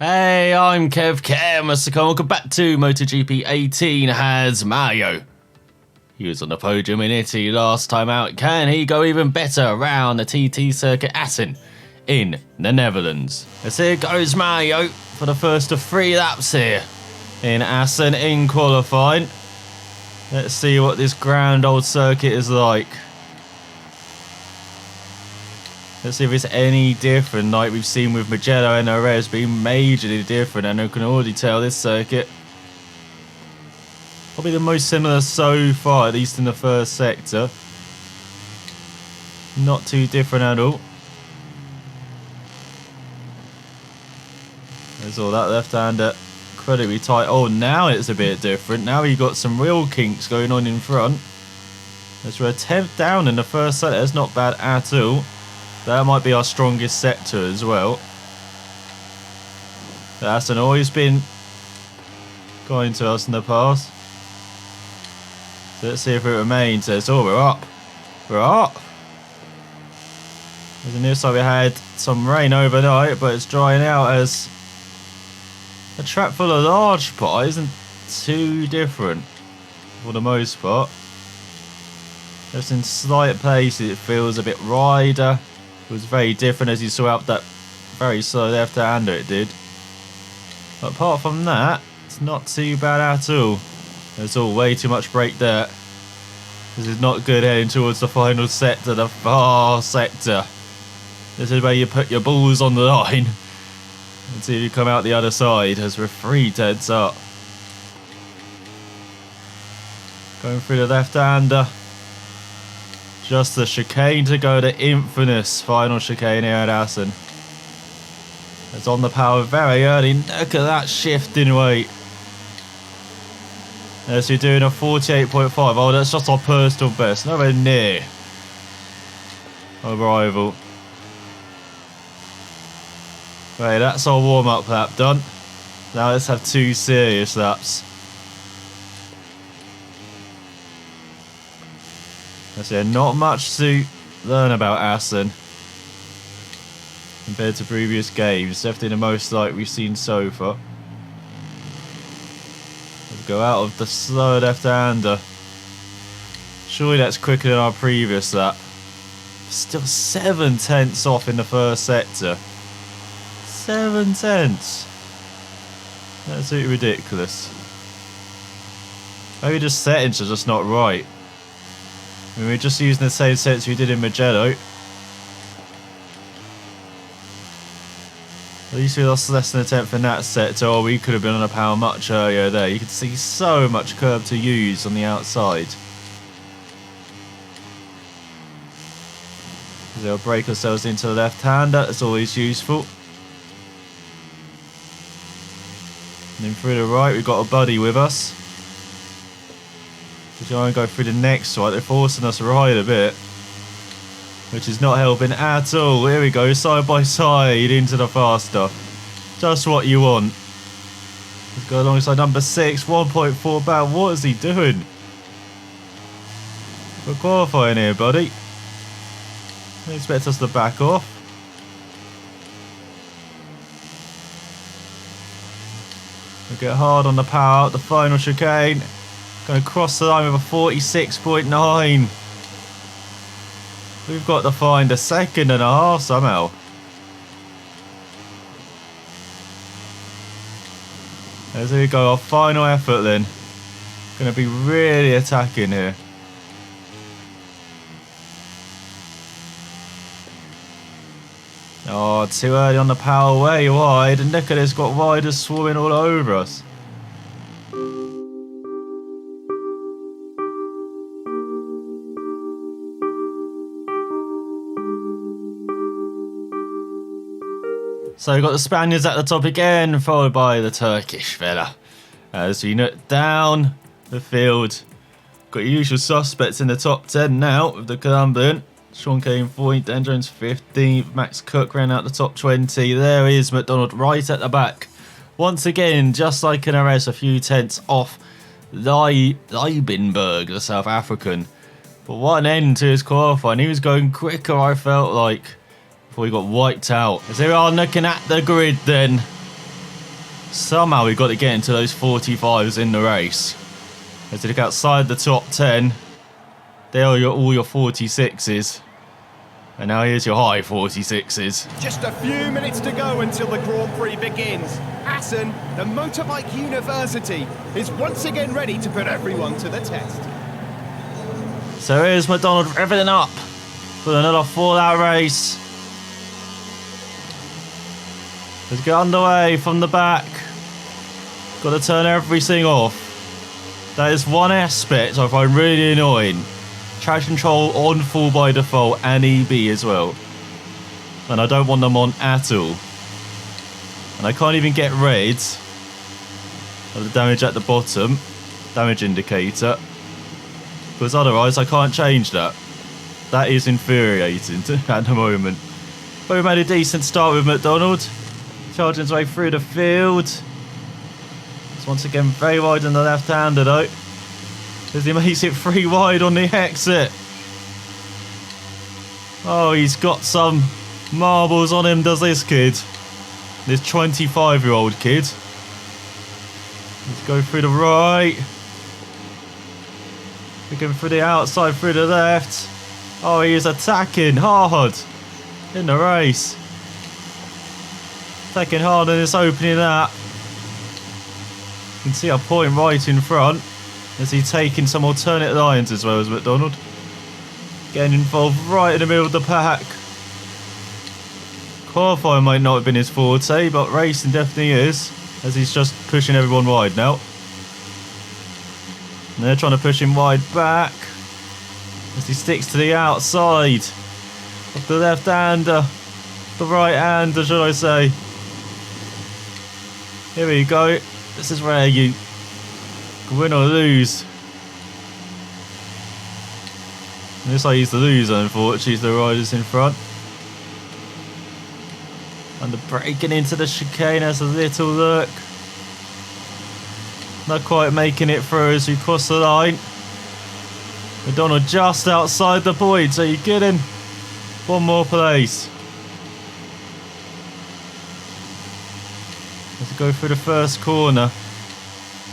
Hey, I'm Kev and welcome back to MotoGP 18 has Mario. He was on the podium in Italy last time out. Can he go even better around the TT Circuit Assen in the Netherlands? As here goes Mario for the first of 3 laps here in Assen in qualifying. Let's see what this grand old circuit is like. Let's see if it's any different like we've seen with Mugello and Jerez being majorly different, and I can already tell this circuit probably the most similar so far, at least in the first sector. Not too different at all. There's all that left-hander incredibly tight. Oh, now it's a bit different. Now you've got some real kinks going on in front. As we're 10th down in the first sector, that's not bad at all. That might be our strongest sector as well. That hasn't always been going to us in the past. So let's see if it remains. Oh, we're up. We're up. As on this side we had some rain overnight, but it's drying out as a track full of large pot isn't too different for the most part. Just in slight places it feels a bit wider. It was very different as you saw out that very slow left-hander it did. But apart from that, it's not too bad at all. There's all way too much brake there. This is not good heading towards the final sector, the far sector. This is where you put your balls on the line and see if you come out the other side as we're 3 tenths up. Going through the left-hander. Just the chicane to go, the infamous final chicane here at Assen. It's on the power very early. Look at that shift in weight. As you're doing a 48.5. Oh, that's just our personal best. Nowhere near our rival. Right, that's our warm-up lap done. Now let's have 2 serious laps. I say not much to learn about Assen compared to previous games. Definitely the most like we've seen so far. We'll go out of the slow left-hander. Surely that's quicker than our previous lap. Still 7 tenths off in the first sector. 7 tenths. That's absolutely ridiculous. Maybe the settings are just not right. I mean, we're just using the same sets we did in Mugello. At least we lost less than a tenth in that sector, or we could have been on a power much earlier there. You can see so much curb to use on the outside. They'll break ourselves into the left-hander, that's always useful. And then through the right, we've got a buddy with us. We're going to go through the next one. They're forcing us right a bit, which is not helping at all. Here we go, side by side into the faster. Just what you want. Let's go alongside number 6, 1.4 back. What is he doing? We're qualifying here, buddy. Don't expect us to back off. We get hard on the power, the final chicane. Going to cross the line with a 46.9. We've got to find a 2.5 somehow. There we go, our final effort then. Going to be really attacking here. Oh, too early on the power, way wide. And look at this, got riders swarming all over us. So we've got the Spaniards at the top again, followed by the Turkish fella. As we look down the field, got your usual suspects in the top 10 now, with the Colombian. Sean Kane 14th, Dan Jones 15th, Max Cook ran out the top 20. There is McDonald right at the back. Once again, just like in Jerez, a few tenths off Leibenberg, the South African. But what an end to his qualifying. He was going quicker, I felt like, before he got wiped out. As they are looking at the grid then. Somehow we've got to get into those 45s in the race. As you look outside the top 10, there are all your 46s. And now here's your high 46s. Just a few minutes to go until the Grand Prix begins. Assen, the motorbike university, is once again ready to put everyone to the test. So here's McDonald revving up for another full-out race. Let's get underway from the back. Got to turn everything off. That is one aspect I find really annoying. Traction control on full by default and EB as well. And I don't want them on at all. And I can't even get rid of the damage at the bottom. Damage indicator. Because otherwise I can't change that. That is infuriating at the moment. But we made a decent start with McDonald. Charging his way through the field. It's once again very wide on the left-hander though. As he makes it 3 wide on the exit. Oh, he's got some marbles on him, does this kid. This 25-year-old kid. Let's go through the right. We're going through the outside, through the left. Oh, he is attacking hard in the race. Attacking hard in this opening lap. You can see a point right in front. As he's taking some alternate lines as well as McDonald. Getting involved right in the middle of the pack. Qualifying might not have been his forte, but racing definitely is. As he's just pushing everyone wide now. And they're trying to push him wide back. As he sticks to the outside of the left-hander. The right-hander, should I say. Here we go. This is where you win or lose. And this I use the loser, unfortunately, the riders in front. And the breaking into the chicane has a little look. Not quite making it through as we cross the line. McDonald just outside the point, so you're getting one more place. Let's go through the first corner.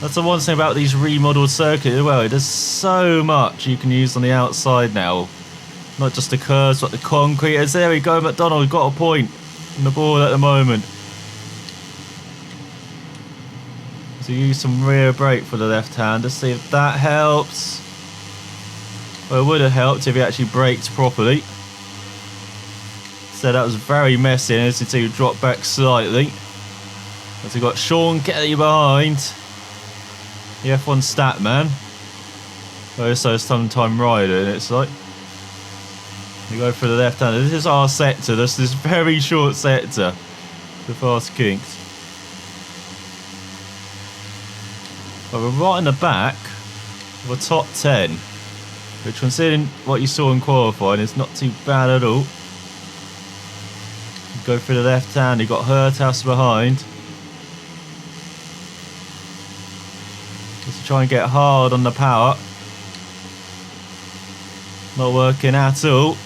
That's the one thing about these remodeled circuits as well. There's so much you can use on the outside now. Not just the curves, but the concrete. As there we go, McDonald got a point on the board at the moment. So use some rear brake for the left hand to see if that helps. Well, it would have helped if he actually braked properly. So that was very messy, and as you see, he dropped back slightly. As we got Sean Kelly behind. The F1 stat man. Oh, so sometime rider, and it's like. We go for the left hander. This is our sector. This is very short sector. The Fast Kings. But we're right in the back of a top 10. Which, considering what you saw in qualifying, is not too bad at all. Go for the left hand. You got Hurthouse behind. Just try and get hard on the power. Not working at all.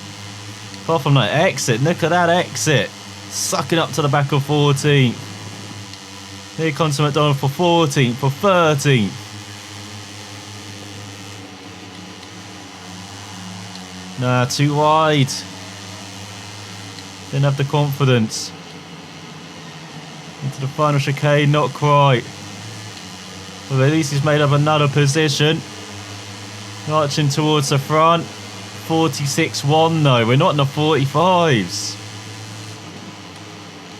Apart from that exit. Look at that exit. Sucking up to the back of 14. Here comes McDonald for 14th, for 13th. Nah, too wide. Didn't have the confidence. Into the final chicane, not quite. Well, at least he's made up another position. Marching towards the front. 46.1 though. We're not in the 45s.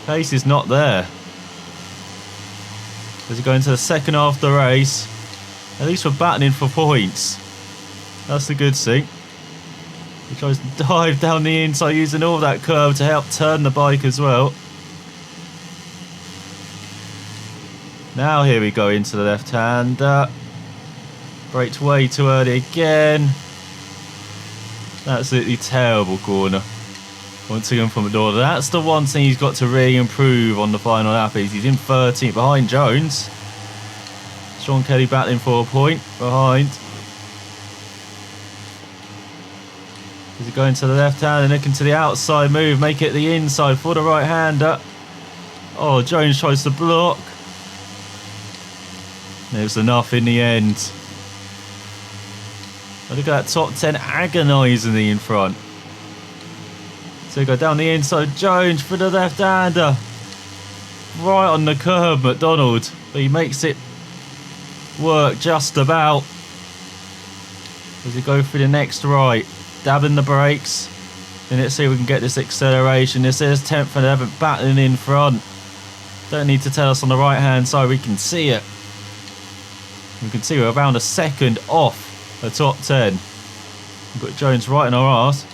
Pace is not there. As we go into the second half of the race. At least we're battling for points. That's the good thing. He tries to dive down the inside using all that curve to help turn the bike as well. Now here we go into the left hander. Braked way too early again. Absolutely terrible corner. Once again from McDonald. That's the one thing he's got to really improve on the final lap. He's in 13th behind Jones. Sean Kelly battling for a point behind. Is he going to the left hand and looking to the outside move, make it the inside for the right hander. Oh, Jones tries to block. It was enough in the end. But look at that top 10 agonisingly in front. So we go down the inside. Jones for the left-hander. Right on the curb, McDonald. But he makes it work just about. As we go through the next right. Dabbing the brakes. And let's see if we can get this acceleration. This is 10th and 11th battling in front. Don't need to tell us on the right hand side, we can see it. We can see we're around a second off the top 10. We've got Jones right in our arse. I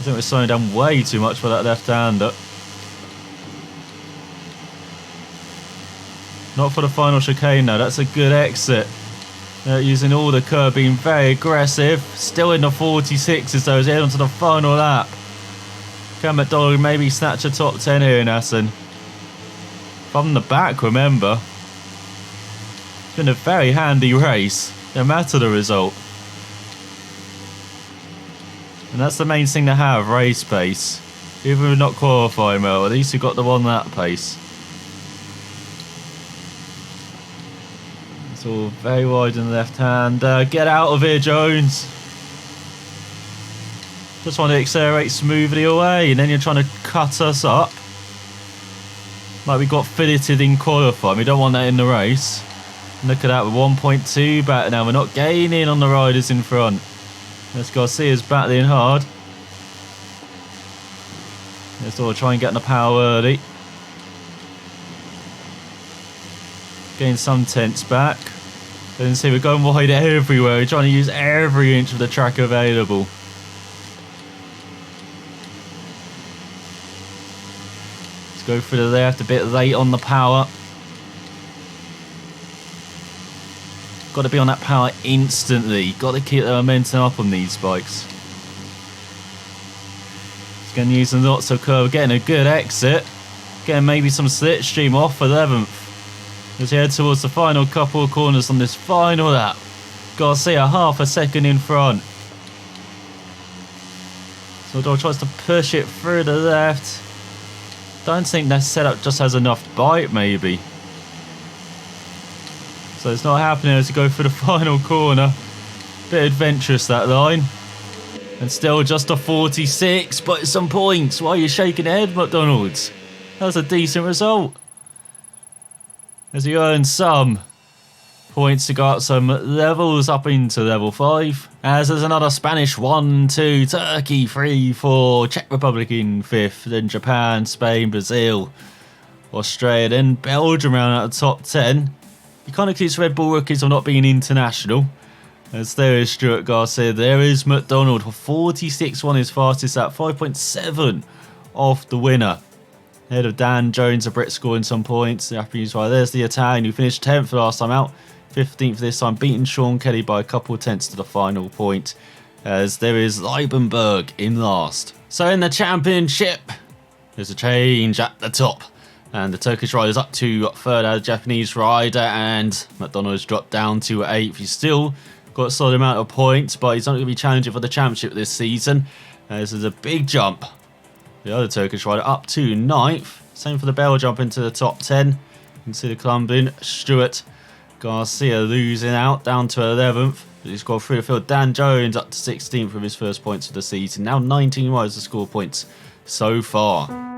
think we're slowing down way too much for that left-hander. Not for the final chicane though, that's a good exit. Using all the curb, being very aggressive. Still in the 46s though as we head on to the final lap. Can McDonald maybe snatch a top 10 here in Assen? From the back, remember. It's been a very handy race, no matter the result. And that's the main thing to have, race pace. Even if not qualifying well, at least you got the 1 lap pace. It's all very wide in the left hand. Get out of here, Jones. Just want to accelerate smoothly away, and then you're trying to cut us up. Like we got filleted in qualifying. We don't want that in the race. Look at that, with 1.2 back now. We're not gaining on the riders in front. Let's go see us battling hard. Let's all try and get in the power early. Gain some tenths back. Then see we're going wide everywhere. We're trying to use every inch of the track available. Let's go for the left, a bit late on the power. Got to be on that power instantly. Got to keep the momentum up on these bikes. Just going to use lots of curve. Getting a good exit. Getting maybe some slipstream off 11th. As we head towards the final couple of corners on this final lap. Garcia half a second in front. So tries to push it through the left. Don't think that setup just has enough bite maybe. So it's not happening as we go through the final corner. Bit adventurous that line. And still just a 46, but it's some points. Why are you shaking your head, McDonald's? That was a decent result. As he earns some points to go up some levels up into level 5. As there's another Spanish 1, 2, Turkey 3, 4, Czech Republic in 5th, then Japan, Spain, Brazil, Australia, then Belgium around at the top 10. You can't accuse Red Bull rookies of not being international. As there is Stuart Garcia, there is McDonald for 46-1, his fastest at 5.7 off the winner. Ahead of Dan Jones, a Brit scoring some points. There's the Italian who finished 10th last time out, 15th this time, beating Sean Kelly by a couple of tenths to the final point. As there is Leibenberg in last. So in the championship, there's a change at the top. And the Turkish rider's up to third as a Japanese rider, and McDonald's dropped down to 8th. He's still got a solid amount of points, but he's not going to be challenging for the championship this season. This is a big jump. The other Turkish rider up to 9th. Same for the Bell jump into the top 10. You can see the Colombian Stuart Garcia losing out down to 11th. He's got through the field. Dan Jones up to 16th with his first points of the season. Now 19 riders to score points so far.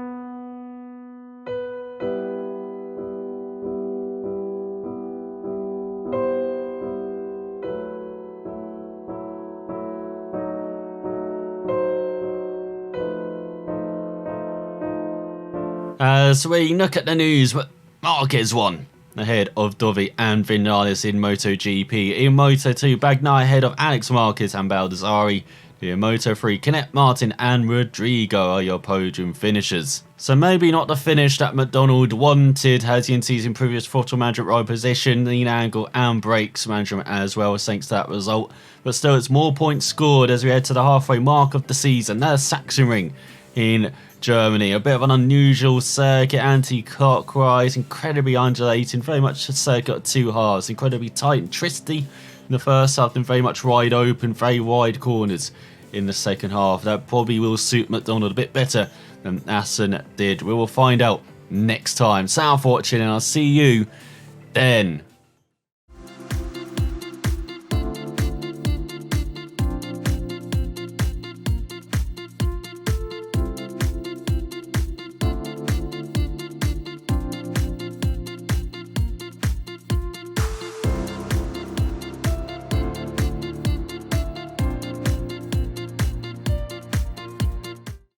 As we look at the news, Marquez won ahead of Dovi and Vinales in MotoGP. In Moto2, Bagnaia ahead of Alex Marquez and Baldassari. In Moto3, Canet, Martin and Rodrigo are your podium finishers. So maybe not the finish that McDonald wanted, as you can see in previous throttle management, ride position, lean angle and brakes management as well, thanks to that result. But still, it's more points scored as we head to the halfway mark of the season. There's Sachsenring in Germany, a bit of an unusual circuit, anti-clockwise, incredibly undulating, very much a circuit of two halves, incredibly tight and twisty in the first half, and very much wide open, very wide corners in the second half. That probably will suit McDonald a bit better than Assen did. We will find out next time. South watching, and I'll see you then.